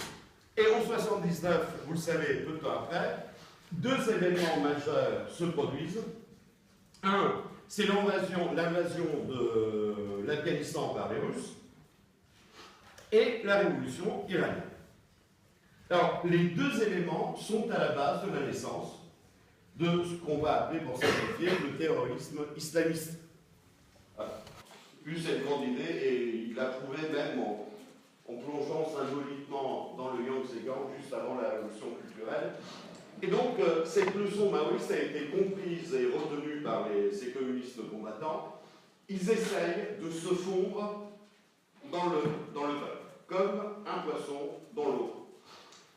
Et en 79, vous le savez, peu de temps après, 2 événements majeurs se produisent. Un, c'est l'invasion de l'Afghanistan par les Russes et la révolution iranienne. Alors, les 2 éléments sont à la base de la naissance de ce qu'on va appeler, pour simplifier, le terrorisme islamiste. Voilà. Plus cette grande idée, et il l'a prouvé même en plongeant symboliquement dans le Yangtze-Kiang juste avant la révolution culturelle. Et donc, cette leçon maoïste a été comprise et retenue par ces communistes combattants. Ils essayent de se fondre dans le peuple, comme un poisson dans l'eau.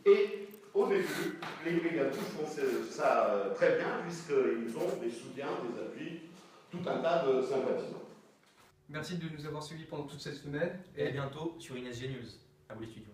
Et au début, les brigades rouges font ça très bien, puisqu'ils ont des soutiens, des appuis, tout un tas de sympathisants. Merci de nous avoir suivis pendant toute cette semaine. Et à bientôt sur INSG News. À vous les studios.